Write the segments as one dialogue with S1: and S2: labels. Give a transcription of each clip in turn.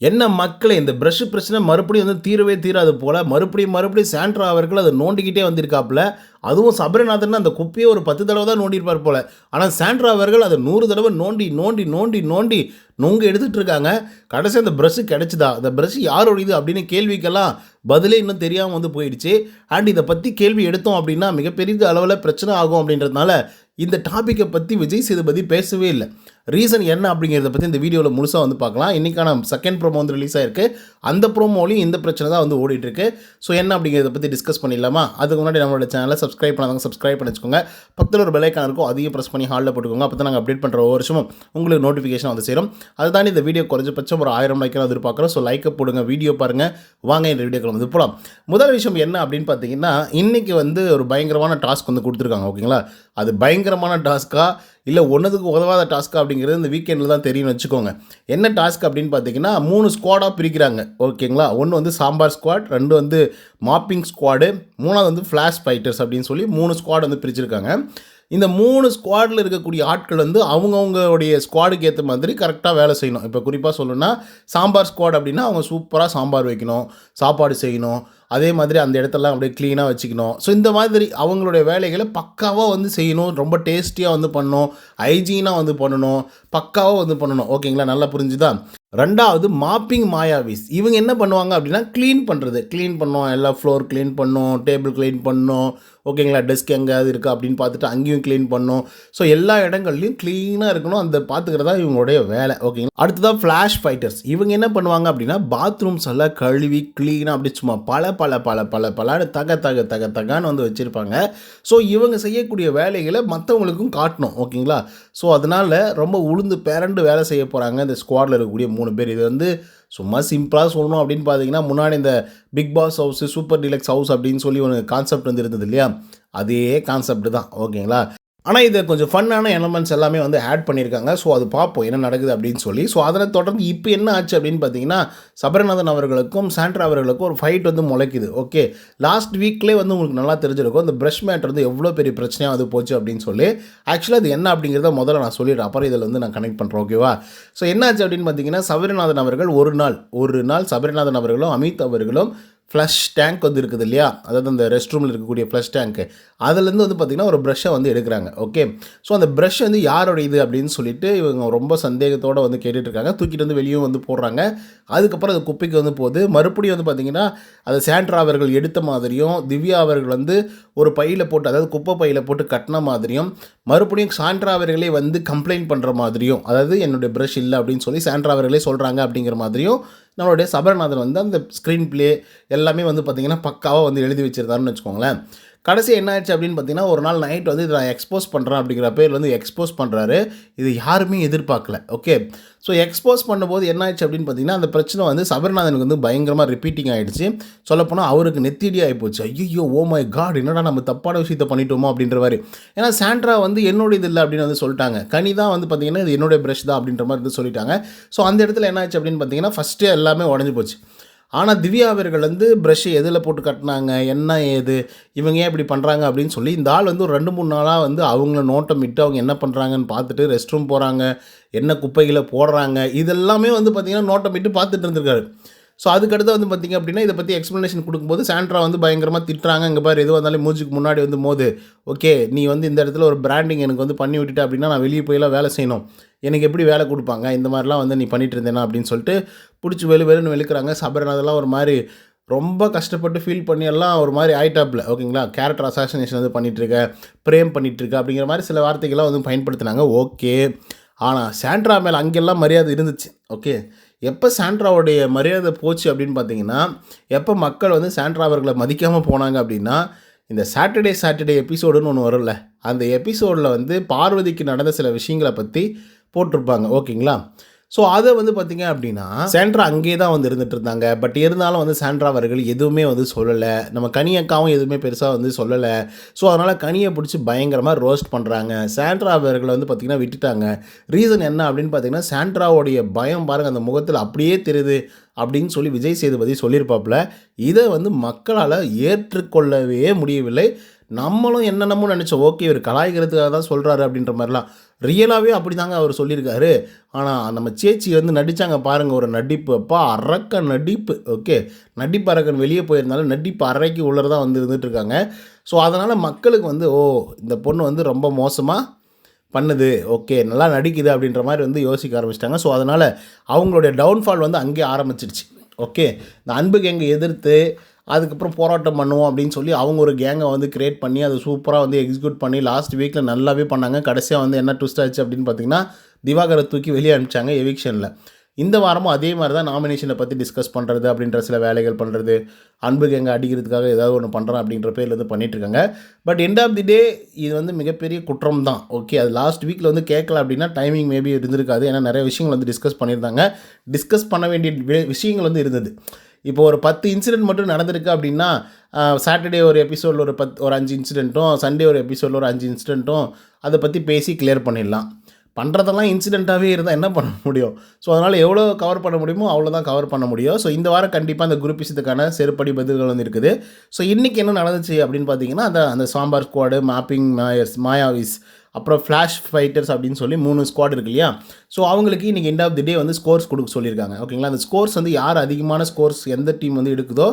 S1: என்ன மக்களே இந்த பிரஷ் பிரச்சனை மறுபடியும் வந்து தீரவே தீராது போல மறுபடியும் சாண்ட்ரா அவர்கள் அதை நோண்டிக்கிட்டே வந்திருக்காப்புல. அதுவும் சபரிநாதன் அந்த குப்பையை ஒரு 10 தடவை தான் நோண்டியிருப்பார் போல. ஆனால் சாண்ட்ரா அவர்கள் அதை 100 தடவை நோண்டி நோண்டி நோண்டி நோண்டி நொங்க எடுத்துகிட்டு இருக்காங்க. கடைசி அந்த ப்ரஷ்ஷு கிடைச்சிதா, அந்த ப்ரஷ் யாரோடையுது அப்படின்னு கேள்விக்கெல்லாம் பதிலே இன்னும் தெரியாமல் வந்து போயிடுச்சு. அண்ட் இதை பற்றி கேள்வி எடுத்தோம் அப்படின்னா மிகப்பெரிய அளவில் பிரச்சனை ஆகும் அப்படின்றதுனால இந்த டாப்பிக்கை பற்றி விஜய் சேதுபதி பேசவே இல்லை. ரீசன் என்ன அப்படிங்கிறத பற்றி இந்த வீடியோவில் முழுசாக வந்து பார்க்கலாம். இன்றைக்கான செகண்ட் ப்ரோமோ வந்து ரிலீஸ் ஆகிருக்கு. அந்த ப்ரோமோலையும் இந்த பிரச்சனை தான் வந்து ஓடிட்டுருக்கு. ஸோ என்ன அப்படிங்கிறத பற்றி டிஸ்கஸ் பண்ணிடலாமா? அதுக்கு முன்னாடி நம்மளோட சேனலை சப்ஸ்கிரைப் பண்ணாதவங்க சப்ஸ்கிரைப் பண்ணி வச்சுக்கோங்க. பக்கத்தில் ஒரு பெல் ஐக்கான் இருக்கும், அதையும் ப்ரெஸ் பண்ணி ஹாலில் போட்டுக்கோங்க. அப்போ தான் நாங்கள் அப்டேட் பண்ணுற ஒவ்வொரு வருஷமும் உங்களுக்கு நோட்டிஃபிகேஷன் வந்து சேரும். அதுதான் இந்த வீடியோ குறைஞ்சபட்சம் ஒரு 1000 லைக்காக எதிர்பார்க்குறோம். ஸோ லைக்கை போடுங்க, வீடியோ பாருங்கள். வாங்க இந்த வீடியோக்கள் வந்து போகலாம். முதல் விஷயம் என்ன அப்படின்னு பார்த்தீங்கன்னா, இன்றைக்கி வந்து ஒரு பயங்கரமான டாஸ்க் வந்து கொடுத்துருக்காங்க. ஓகேங்களா? அது பயங்கரமான டாஸ்க்கா இல்லை ஒன்றுத்துக்கு உதவாத டாஸ்க்கா அப்படிங்கிறது இந்த வீக்கெண்டில் தான் தெரியும்னு வச்சுக்கோங்க. என்ன டாஸ்க் அப்படின்னு பார்த்தீங்கன்னா 3 ஸ்குவாடாக பிரிக்கிறாங்க. ஓகேங்களா? ஒன்று வந்து சாம்பார் ஸ்குவாட், 2 வந்து மாப்பிங் ஸ்குவாடு, 3வது வந்து ஃப்ளாஷ் ஃபைட்டர்ஸ் அப்படின்னு சொல்லி 3 ஸ்குவாட் வந்து பிரிச்சிருக்காங்க. இந்த 3 ஸ்குவாடில் இருக்கக்கூடிய ஆட்கள் வந்து அவங்கவுங்களுடைய ஸ்குவாடுக்கு ஏற்ற மாதிரி கரெக்டாக வேலை செய்யணும். இப்போ குறிப்பாக சொல்லணும்னா சாம்பார் ஸ்குவாட் அப்படின்னா அவங்க சூப்பராக சாம்பார் வைக்கணும், சாப்பாடு செய்யணும், அதே மாதிரி அந்த இடத்தெல்லாம் அப்படியே க்ளீனாக வச்சுக்கணும். ஸோ இந்த மாதிரி அவங்களுடைய வேலைகளை பக்காவாக வந்து செய்யணும், ரொம்ப டேஸ்டியாக வந்து பண்ணணும், ஹைஜீனாக வந்து பண்ணணும், பக்காவாக வந்து பண்ணணும். ஓகேங்களா? நல்லா புரிஞ்சுதா? 2வது மாப்பிங் மாயாவிஸ். இவங்க என்ன பண்ணுவாங்க அப்படின்னா க்ளீன் பண்ணுறது, க்ளீன் பண்ணோம், எல்லா ஃப்ளோர் க்ளீன் பண்ணோம், டேபிள் க்ளீன் பண்ணோம். ஓகேங்களா? டெஸ்க் எங்கேயாவது இருக்குது அப்படின்னு பார்த்துட்டு அங்கேயும் க்ளீன் பண்ணோம். ஸோ எல்லா இடங்கள்லையும் க்ளீனாக இருக்கணும், அந்த பார்த்துக்கிறதா இவங்களுடைய வேலை. ஓகேங்களா? அடுத்ததாக ஃப்ளாஷ் ஃபைட்டர்ஸ். இவங்க என்ன பண்ணுவாங்க அப்படின்னா பாத்ரூம்ஸ் எல்லாம் கழுவி க்ளீனாக அப்படி சும்மா பலன்னு தகன்னு வந்து வச்சுருப்பாங்க. ஸோ இவங்க செய்யக்கூடிய வேலைகளை மற்றவங்களுக்கும் காட்டணும். ஓகேங்களா? ஸோ அதனால் ரொம்ப உளுந்து பேரண்டு வேலை செய்ய போகிறாங்க இந்த ஸ்குவாடில் இருக்கக்கூடிய 3 பேர். இது வந்து சும்மா சிம்பிளாக சொல்லணும் அப்படின்னு பார்த்தீங்கன்னா, முன்னாடி இந்த big boss house, super deluxe house அப்படின்னு சொல்லி ஒரு கான்செப்ட் வந்து இருந்தது இல்லையா? அதே கான்செப்ட் தான். ஓகேங்களா? ஆனால் இதை கொஞ்சம் ஃபன்னான எலமெண்ட்ஸ் எல்லாமே வந்து ஆட் பண்ணியிருக்காங்க. ஸோ அது பார்ப்போம் என்ன நடக்குது அப்படின்னு சொல்லி. ஸோ அதனை தொடர்ந்து இப்போ என்ன ஆச்சு அப்படின்னு பார்த்தீங்கன்னா, சபரிநாதன் அவர்களுக்கும் சாண்ட்ரா அவர்களுக்கும் ஒரு ஃபைட் வந்து முளைக்குது. ஓகே, லாஸ்ட் வீக்லேயே வந்து உங்களுக்கு நல்லா தெரிஞ்சிருக்கும் இந்த ப்ரஷ் மேட்டர் வந்து எவ்வளோ பெரிய பிரச்சனையாக வந்து போச்சு அப்படின்னு சொல்லி. ஆக்சுவலாக அது என்ன அப்படிங்கிறத முதல்ல நான் சொல்லிடுறேன், அப்புறம் இதில் வந்து நான் கனெக்ட் பண்ணுறேன். ஓகேவா? ஸோ என்ன ஆச்சு அப்படின்னு பார்த்தீங்கன்னா, சபரிநாதன் அவர்கள் ஒரு நாள் சபரிநாதன் அவர்களும் அமித் அவர்களும் ஃப்ளஷ் டேங்க் வந்து இருக்குது இல்லையா? அதாவது அந்த ரெஸ்ட் ரூமில் இருக்கக்கூடிய ஃப்ளஷ் டேங்க்கு, அதுலேருந்து வந்து பார்த்திங்கன்னா ஒரு ப்ரஷ்ஷை வந்து எடுக்கிறாங்க. ஓகே, ஸோ அந்த ப்ரஷ் வந்து யாரோடைய இது அப்படின்னு சொல்லிட்டு இவங்க ரொம்ப சந்தேகத்தோடு வந்து கேட்டுட்ருக்காங்க. தூக்கிட்டு வந்து வெளியும் வந்து போடுறாங்க. அதுக்கப்புறம் அது குப்பைக்கு வந்து போகுது. மறுபடியும் வந்து பார்த்திங்கன்னா அதை சாண்ட்ரா அவர்கள் எடுத்த மாதிரியும், திவ்யா அவர்கள் வந்து ஒரு பையில் போட்டு, அதாவது குப்பை பையில் போட்டு கட்டின மாதிரியும், மறுபடியும் சாண்ட்ரா அவர்களே வந்து கம்ப்ளைண்ட் பண்ணுற மாதிரியும், அதாவது என்னுடைய ப்ரஷ் இல்லை அப்படின்னு சொல்லி சாண்ட்ரா அவர்களே சொல்கிறாங்க அப்படிங்கிற மாதிரியும் நம்மளுடைய சபரிநாதன் வந்து அந்த ஸ்க்ரீன் ப்ளே எல்லாமே வந்து பார்த்திங்கன்னா பக்காவாக வந்து எழுதி வச்சுருந்தாருன்னு வச்சுக்கோங்களேன். கடைசி என்ன ஆயிடுச்சு அப்படின்னு பார்த்தீங்கன்னா, ஒரு நாள் நைட் வந்து இதை நான் எக்ஸ்போஸ் பண்ணுறேன் அப்படிங்கிற பேர் வந்து எக்ஸ்போஸ் பண்ணுறாரு. இது யாருமே எதிர்பார்க்கல. ஓகே, ஸோ எக்ஸ்போஸ் பண்ணும்போது என்ன ஆயிடுச்சு அப்படின்னு பார்த்தீங்கன்னா, அந்த பிரச்சனை வந்து சபரிநாதனுக்கு வந்து பயங்கரமாக ரிப்பீட்டிங் ஆகிடுச்சு. சொல்லப்போனால் அவருக்கு நெத்திடி ஆகிப்போச்சு. ஐயோ, ஓ மை காட், என்னடா நம்ம தப்பான விஷயத்தை பண்ணிட்டோமோ அப்படின்ற மாதிரி. ஏன்னா சாண்ட்ரா வந்து என்னோட இது இல்லை அப்படின்னு வந்து சொல்லிட்டாங்க. கனி தான் வந்து பார்த்திங்கன்னா இது என்னுடைய ப்ரஷ் தான் அப்படின்ற மாதிரி வந்து சொல்லிட்டாங்க. ஸோ அந்த இடத்துல என்ன ஆச்சு அப்படின்னு பார்த்தீங்கன்னா, ஃபஸ்ட்டு எல்லாமே உடஞ்சி போச்சு. ஆனால் திவ்யா அவர்கள் வந்து ப்ரஷ்ஷு எதில் போட்டு கட்டினாங்க, என்ன ஏது, இவங்க ஏன் இப்படி பண்ணுறாங்க அப்படின்னு சொல்லி இந்த ஆள் வந்து ஒரு 2-3 நாளாக வந்து அவங்கள நோட்டமிட்டு அவங்க என்ன பண்ணுறாங்கன்னு பார்த்துட்டு ரெஸ்ட் ரூம் போகிறாங்க, என்ன குப்பைகளை போடுறாங்க, இதெல்லாமே வந்து பார்த்திங்கன்னா நோட்டமிட்டு பார்த்துட்டு இருந்திருக்காரு. ஸோ அதுக்கடுத்து வந்து பார்த்திங்க அப்படின்னா இதை பற்றி எக்ஸ்ப்ளனேஷன் கொடுக்கும்போது சாண்ட்ரா வந்து பயங்கரமாக திட்டுறாங்க. இங்கே பாரு, எதுவாக இருந்தாலும் மூஞ்சுக்கு முன்னாடி வந்து மோது. ஓகே, நீ வந்து இந்த இடத்துல ஒரு பிராண்டிங் எனக்கு வந்து பண்ணி விட்டுட்டு அப்படின்னா நான் வெளியே போயெல்லாம் வேலை செய்யணும், எனக்கு எப்படி வேலை கொடுப்பாங்க, இந்த மாதிரிலாம் வந்து நீ பண்ணிட்டு இருந்தேனா அப்படின்னு சொல்லிட்டு பிடிச்சி வெளுன்னு வெளுக்கிறாங்க. சபரிநாதெல்லாம் ஒரு மாதிரி ரொம்ப கஷ்டப்பட்டு ஃபீல் பண்ணி எல்லாம் ஒரு மாதிரி ஆயிட்டாப்பில். ஓகேங்களா? கேரக்டர் அசாசினேஷன் வந்து பண்ணிகிட்ருக்க, ப்ரேம் பண்ணிகிட்ருக்க அப்படிங்கிற மாதிரி சில வார்த்தைகள்லாம் வந்து பயன்படுத்தினாங்க. ஓகே, ஆனால் சாண்ட்ரா மேலே அங்கெல்லாம் மரியாதை இருந்துச்சு. ஓகே, எப்போ சாண்ட்ராவுடைய மரியாதை போச்சு அப்படின்னு பார்த்தீங்கன்னா, எப்போ மக்கள் வந்து சாண்ட்ரா அவர்களை மதிக்காமல் போனாங்க அப்படின்னா, இந்த சாட்டர்டே எபிசோடுன்னு ஒன்று வரும்ல, அந்த எபிசோடில் வந்து பார்வதிக்கு நடந்த சில விஷயங்களை பற்றி போட்டிருப்பாங்க. ஓகேங்களா? ஸோ அதை வந்து பார்த்திங்க அப்படின்னா சாண்ட்ரா அங்கேயே தான் வந்து இருந்துகிட்டு இருந்தாங்க. பட் இருந்தாலும் வந்து சாண்ட்ரா அவர்கள் எதுவுமே வந்து சொல்லலை. நம்ம கனி அக்காவும் எதுவுமே பெருசாக வந்து சொல்லலை. ஸோ அதனால் கனியை பிடிச்சி பயங்கரமாக ரோஸ்ட் பண்ணுறாங்க. சாண்ட்ரா அவர்களை வந்து பார்த்திங்கன்னா விட்டுட்டாங்க. ரீசன் என்ன அப்படின்னு பார்த்திங்கன்னா, சாண்ட்ராவோடைய பயம் பாருங்கள் அந்த முகத்தில் அப்படியே தெரியுது அப்படின்னு சொல்லி விஜய் சேதுபதி சொல்லியிருப்பாப்புல. இதை வந்து மக்களால் ஏற்றுக்கொள்ளவே முடியவில்லை. நம்மளும் என்னென்னமோ நினச்சோம், ஓகே இவர் கலாய்க்கிறதுக்காக தான் சொல்கிறாரு அப்படின்ற மாதிரிலாம். ரியலாகவே அப்படி தாங்க அவர் சொல்லியிருக்காரு. ஆனால் நம்ம சேச்சி வந்து நடித்தாங்க பாருங்கள், ஒரு நடிப்பு அப்பா அரக்க நடிப்பு. ஓகே, நடிப்பு அரக்கன் வெளியே போயிருந்தாலும் நடிப்பு அரைக்கு உள்ளே தான் வந்து இருந்துகிட்ருக்காங்க. ஸோ அதனால் மக்களுக்கு வந்து இந்த பொண்ணு வந்து ரொம்ப மோசமாக பண்ணுது, ஓகே நல்லா நடிக்குது அப்படின்ற மாதிரி வந்து யோசிக்க ஆரம்பிச்சிட்டாங்க. ஸோ அதனால் அவங்களுடைய டவுன்ஃபால் வந்து அங்கேயே ஆரம்பிச்சிருச்சு. ஓகே, இந்த அன்பு கேங்கை எதிர்த்து அதுக்கப்புறம் போராட்டம் பண்ணுவோம் அப்படின்னு சொல்லி அவங்க ஒரு கேங்கை வந்து கிரியேட் பண்ணி அதை சூப்பராக வந்து எக்ஸிக்யூட் பண்ணி லாஸ்ட் வீக்கில் நல்லாவே பண்ணாங்க. கடைசியாக வந்து என்ன ட்விஸ்ட் ஆச்சு அப்படின்னு பார்த்தீங்கன்னா, திவாகரை தூக்கி வெளியே அனுப்பிச்சாங்க எவிக்ஷனில். இந்த வாரமும் அதே மாதிரி தான் நாமினேஷனை பற்றி டிஸ்கஸ் பண்ணுறது அப்படின்ற சில வேலைகள் பண்ணுறது, அன்பு கேங்கை அடிக்கிறதுக்காக ஏதாவது ஒன்று பண்ணுறோம் அப்படின்ற பேரில் வந்து பண்ணிகிட்ருக்காங்க. பட் எண்ட் ஆஃப் தி டே இது வந்து மிகப்பெரிய குற்றம் தான். ஓகே, அது லாஸ்ட் வீக்கில் வந்து கேட்கல அப்படின்னா டைமிங் மேபி இருந்திருக்காது. ஏன்னா நிறைய விஷயங்கள் வந்து டிஸ்கஸ் பண்ணியிருந்தாங்க. டிஸ்கஸ் பண்ண வேண்டிய விஷயங்கள் வந்து இருந்தது. இப்போ ஒரு 10 இன்சிடென்ட் மட்டும் நடந்திருக்கு அப்படின்னா, சாட்டர்டே ஒரு எபிசோடில் ஒரு 5 இன்சிடென்ட்டும், சண்டே ஒரு எபிசோடில் ஒரு 5 இன்சிடென்ட்டும் அதை பற்றி பேசி கிளியர் பண்ணிடலாம். பண்ணுறதெல்லாம் இன்சிடெண்ட்டாகவே இருந்தால் என்ன பண்ண முடியும்? ஸோ அதனால் எவ்வளோ கவர் பண்ண முடியுமோ அவ்வளோ தான் கவர் பண்ண முடியும். ஸோ இந்த வாரம் கண்டிப்பாக அந்த குரூப் விஷயத்துக்கான செருப்படி பதில்கள் வந்து இருக்குது. ஸோ இன்றைக்கி என்ன நடந்துச்சு அப்படின்னு பார்த்தீங்கன்னா, அந்த சாம்பார் ஸ்குவாடு, மேப்பிங் மாயர்ஸ், மாயாவிஸ், அப்புறம் ஃப்ளாஷ் ஃபைட்டர்ஸ் அப்படின்னு சொல்லி 3 ஸ்குவாட் இருக்கு இல்லையா? ஸோ அவங்களுக்கு இன்றைக்கி எண்ட் ஆஃப் தி டே வந்து ஸ்கோர்ஸ் கொடுக்க சொல்லியிருக்காங்க. ஓகேங்களா? அந்த ஸ்கோர்ஸ் வந்து யார் அதிகமான ஸ்கோர்ஸ் எந்த டீம் வந்து எடுக்குதோ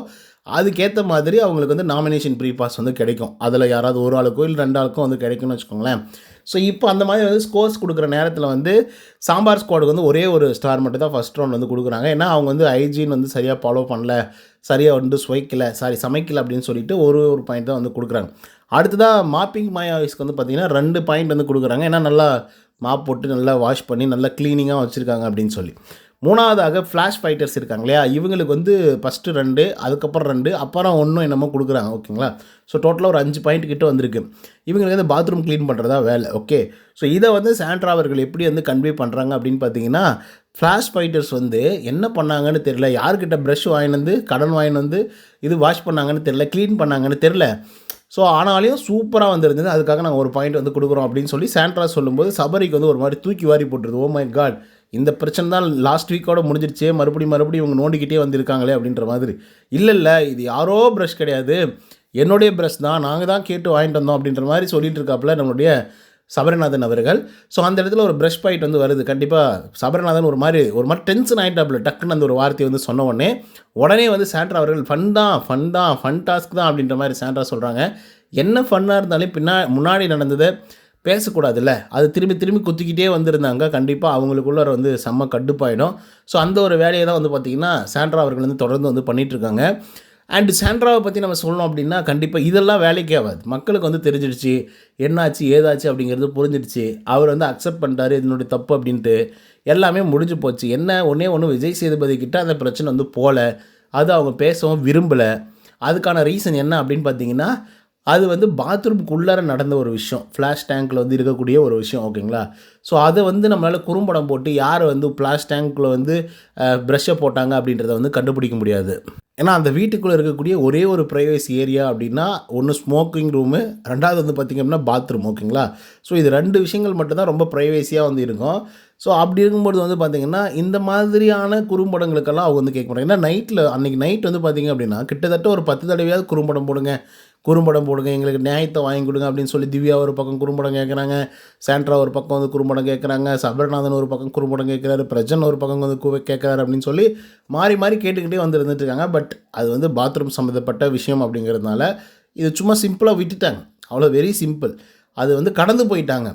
S1: அதுக்கேற்ற மாதிரி அவங்களுக்கு வந்து நாமினேஷன் ப்ரீ பாஸ் வந்து கிடைக்கும். அதில் யாராவது ஒரு ஆளுக்கோ இல்லை 2 ஆளுக்கோ வந்து கிடைக்கும்னு வச்சுக்கோங்களேன். ஸோ இப்போ அந்த மாதிரி வந்து ஸ்கோர்ஸ் கொடுக்குற நேரத்தில் வந்து சாம்பார் ஸ்குவாடுக்கு வந்து ஒரே ஒரு ஸ்டார் மட்டும் தான் ஃபஸ்ட் ரவுண்ட் வந்து கொடுக்குறாங்க. ஏன்னா அவங்க வந்து ஹைஜீன் வந்து சரியாக ஃபாலோ பண்ணல, சரியாக வந்து சமைக்கல அப்படின்னு சொல்லிட்டு ஒரு பாயிண்ட் தான் வந்து கொடுக்குறாங்க. அடுத்ததாக மாப்பிங் மாயாவிஸ்க்கு வந்து பார்த்திங்கன்னா 2 பாயிண்ட் வந்து கொடுக்குறாங்க. ஏன்னா நல்லா மாப் போட்டு நல்லா வாஷ் பண்ணி நல்லா க்ளீனிங்காக வச்சுருக்காங்க அப்படின்னு சொல்லி. மூணாவதாக ஃப்ளாஷ் ஃபைட்டர்ஸ் இருக்காங்க இல்லையா, இவங்களுக்கு வந்து ஃபஸ்ட்டு 2, அதுக்கப்புறம் 2, அப்புறம் 1 என்னமோ கொடுக்குறாங்க. ஓகேங்களா? ஸோ டோட்டலாக ஒரு 5 பாயிண்ட் கிட்ட வந்திருக்கு. இவங்களுக்கு வந்து பாத்ரூம் க்ளீன் பண்ணுறதா வேலை. ஓகே, ஸோ இதை வந்து சாண்ட்ரா அவர்கள் எப்படி வந்து கன்வே பண்ணுறாங்க அப்படின்னு பார்த்தீங்கன்னா, ஃப்ளாஷ் ஃபைட்டர்ஸ் வந்து என்ன பண்ணாங்கன்னு தெரியல, யார்கிட்ட ப்ரஷ் வாங்கிட்டு வந்து கடன் வாங்கிட்டு வந்து இது வாஷ் பண்ணாங்கன்னு தெரியல, க்ளீன் பண்ணாங்கன்னு தெரில. ஸோ ஆனாலையும் சூப்பராக வந்துருந்தது, அதுக்காக நாங்கள் ஒரு பாயிண்ட் வந்து கொடுக்குறோம் அப்படின்னு சொல்லி சாண்ட்ரா சொல்லும்போது சபரிக்கு வந்து ஒரு மாதிரி தூக்கி வாரி போட்டுருது. ஓ மை காட், இந்த பிரச்சனை தான் லாஸ்ட் வீக்கோட முடிஞ்சிருச்சே, மறுபடியும் இவங்க நோண்டிக்கிட்டே வந்திருக்காங்களே அப்படின்ற மாதிரி. இல்லை இது யாரோ ப்ரஷ் கிடையாது, என்னுடைய ப்ரஷ் தான், நாங்கள் தான் கேட்டு வாங்கிட்டு வந்தோம் அப்படின்ற மாதிரி சொல்லிட்டு இருக்காப்புல நம்மளுடைய சபரிநாதன் அவர்கள். ஸோ அந்த இடத்துல ஒரு ப்ரஷ் பாயிண்ட் வந்து வருது. கண்டிப்பாக சபரிநாதன் ஒரு மாதிரி டென்ஷன் ஆகிட்டாப்புல. டக்குன்னு அந்த ஒரு வார்த்தையை வந்து சொன்ன உடனே வந்து சாண்ட்ரா அவர்கள் ஃபன் டாஸ்க் தான் அப்படின்ற மாதிரி சாண்ட்ரா சொல்கிறாங்க. என்ன ஃபன்னாக இருந்தாலும் முன்னாடி நடந்ததை பேசக்கூடாதுல்ல, அது திரும்பி குத்திக்கிட்டே வந்திருந்தாங்க. கண்டிப்பாக அவங்களுக்குள்ள வந்து செம்ம கடுப்பாயிடும். ஸோ அந்த ஒரு வேலையை தான் வந்து பார்த்திங்கன்னா சாண்ட்ரா அவர்கள் வந்து தொடர்ந்து வந்து பண்ணிகிட்ருக்காங்க. அண்டு சாண்ட்ராவை பற்றி நம்ம சொல்லணும் அப்படின்னா, கண்டிப்பாக இதெல்லாம் வேலைக்கே ஆகாது. மக்களுக்கு வந்து தெரிஞ்சிடுச்சு என்னாச்சு ஏதாச்சு அப்படிங்கிறது புரிஞ்சிடுச்சு. அவர் வந்து அக்செப்ட் பண்ணிட்டாரு இதனுடைய தப்பு அப்படின்ட்டு, எல்லாமே முடிஞ்சு போச்சு. ஒன்றே ஒன்று, விஜய் சேதுபதி கிட்ட அந்த பிரச்சனை வந்து போகல, அது அவங்க பேசவும் விரும்பலை. அதுக்கான ரீசன் என்ன அப்படின்னு பார்த்தீங்கன்னா, அது வந்து பாத்ரூம்குள்ளார நடந்த ஒரு விஷயம், ஃப்ளாஷ் டேங்க்கில் வந்து இருக்கக்கூடிய ஒரு விஷயம். ஓகேங்களா? ஸோ அதை வந்து நம்மளால் குறும்படம் போட்டு யார் வந்து ஃப்ளாஷ் டேங்க்கில் வந்து ப்ரஷ்ஷை போட்டாங்க அப்படின்றத வந்து கண்டுபிடிக்க முடியாது. ஏன்னா அந்த வீட்டுக்குள்ளே இருக்கக்கூடிய ஒரே ஒரு ப்ரைவசி ஏரியா அப்படின்னா, ஒன்று ஸ்மோக்கிங் ரூமு, 2வது வந்து பார்த்திங்க அப்படின்னா பாத்ரூம். ஓகேங்களா? ஸோ இது 2 விஷயங்கள் மட்டும்தான் ரொம்ப ப்ரைவேசியாக வந்து இருக்கும். ஸோ அப்படி இருக்கும்போது வந்து பார்த்திங்கன்னா, இந்த மாதிரியான குறும்படங்களுக்கெல்லாம் அவங்க வந்து கேட்க மாட்டாங்க. ஏன்னா அன்றைக்கி நைட் வந்து பார்த்திங்க அப்படின்னா கிட்டத்தட்ட ஒரு 10 தடவையாவது குறும்படம் போடுங்க, எங்களுக்கு நியாயத்தை வாங்கி கொடுங்க அப்படின்னு சொல்லி திவ்யா ஒரு பக்கம் குறும்படம் கேட்குறாங்க, சாண்ட்ரா ஒரு பக்கம் வந்து குறும்படம் கேட்குறாங்க, சபரிநாதன் ஒரு பக்கம் குறும்படம் கேட்குறாரு, பிரஜன் ஒரு பக்கம் வந்து கேட்குறாரு அப்படின்னு சொல்லி மாறி கேட்டுக்கிட்டே வந்து இருந்துட்டுருக்காங்க. பட் அது வந்து பாத்ரூம் சம்மந்தப்பட்ட விஷயம் அப்படிங்கிறதுனால இது சும்மா சிம்பிளாக விட்டுட்டாங்க. அவ்வளோ வெரி சிம்பிள். அது வந்து கடந்து போயிட்டாங்க.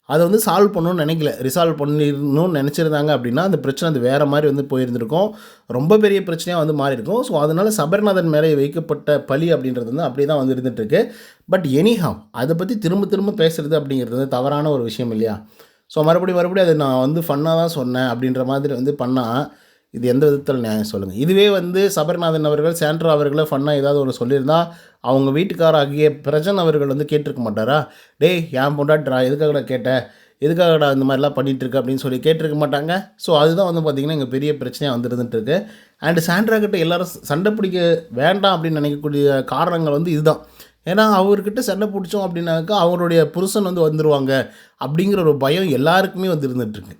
S1: அதை வந்து சால்வ் பண்ணணும்னு ரிசால்வ் பண்ணிடணும்னு நினச்சிருந்தாங்க அப்படின்னா அந்த பிரச்சனை அது வேறு மாதிரி வந்து போயிருந்திருக்கும், ரொம்ப பெரிய பிரச்சனையாக வந்து மாறி இருக்கும். ஸோ அதனால் சபரிநாதன் மேலே வைக்கப்பட்ட பழி அப்படின்றது வந்து அப்படியே தான் வந்து இருந்துகிட்ருக்கு. பட் எனிஹவ் அதை பற்றி திரும்ப பேசுகிறது அப்படிங்கிறது வந்து தவறான ஒரு விஷயம் இல்லையா? ஸோ மறுபடியும் அதை நான் வந்து ஃபன்னாக தான் சொன்னேன் அப்படின்ற மாதிரி வந்து பண்ணால் இது எந்த விதத்தில் நியாயம் சொல்லுங்கள்? இதுவே வந்து சபரிநாதன் அவர்கள் சாண்ட்ரா அவர்களை ஃபன்னாக ஏதாவது ஒன்று சொல்லியிருந்தால் அவங்க வீட்டுக்காராகிய பிரஜன் அவர்கள் வந்து கேட்டிருக்க மாட்டாரா? டேய் என் பொண்டாட்டிரா, எதுக்காகடா கேட்டேன், எதுக்காகடா இந்த மாதிரிலாம் பண்ணிகிட்ருக்கு அப்படின்னு சொல்லி கேட்டிருக்க மாட்டாங்க. ஸோ அதுதான் வந்து பார்த்திங்கன்னா இங்கே பெரிய பிரச்சனையாக வந்துருந்துட்டுருக்கு. அண்டு சாண்ட்ரா கிட்ட எல்லோரும் சண்டை பிடிக்க வேண்டாம் அப்படின்னு நினைக்கக்கூடிய காரணங்கள் வந்து இதுதான். ஏன்னா அவர்கிட்ட சண்டை பிடிச்சோம் அப்படின்னாக்கா அவருடைய புருஷன் வந்து வந்துடுவாங்க அப்படிங்கிற ஒரு பயம் எல்லாருக்குமே வந்து இருந்துகிட்ருக்கு.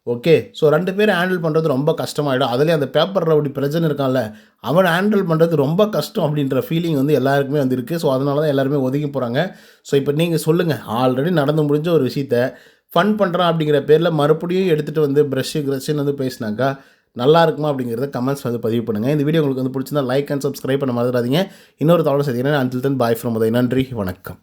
S1: ஓகே. ஸோ 2 பேரும் ஹேண்டில் பண்ணுறது ரொம்ப கஷ்டமாயிடும். அதுலேயும் அந்த பேப்பர் ரவுடி பிரஜன் இருக்கான்ல, அவன ஹேண்டில் பண்ணுறது ரொம்ப கஷ்டம் அப்படின்ற ஃபீலிங் வந்து எல்லாருக்குமே வந்து இருக்கு. ஸோ அதனால தான் எல்லாருமே ஒதுங்கி போகிறாங்க. ஸோ இப்போ நீங்கள் சொல்லுங்கள், ஆல்ரெடி நடந்து முடிஞ்ச ஒரு விஷயத்த ஃபன் பண்ணுறான் அப்படிங்கிற பேரில் மறுபடியும் எடுத்துகிட்டு வந்து கிரஷ்ன்னு வந்து பேசினாக்கா நல்லா இருக்குமா அப்படிங்கிறத கமெண்ட்ஸ் வந்து பதிவு பண்ணுங்கள். இந்த வீடியோ உங்களுக்கு வந்து பிடிச்சிருந்தா லைக் அண்ட் சப்ஸ்கிரைப் பண்ண மறந்துடாதீங்க. இன்னொரு தகவல் செய்திங்கன்னா until then bye from Uday. நன்றி, வணக்கம்.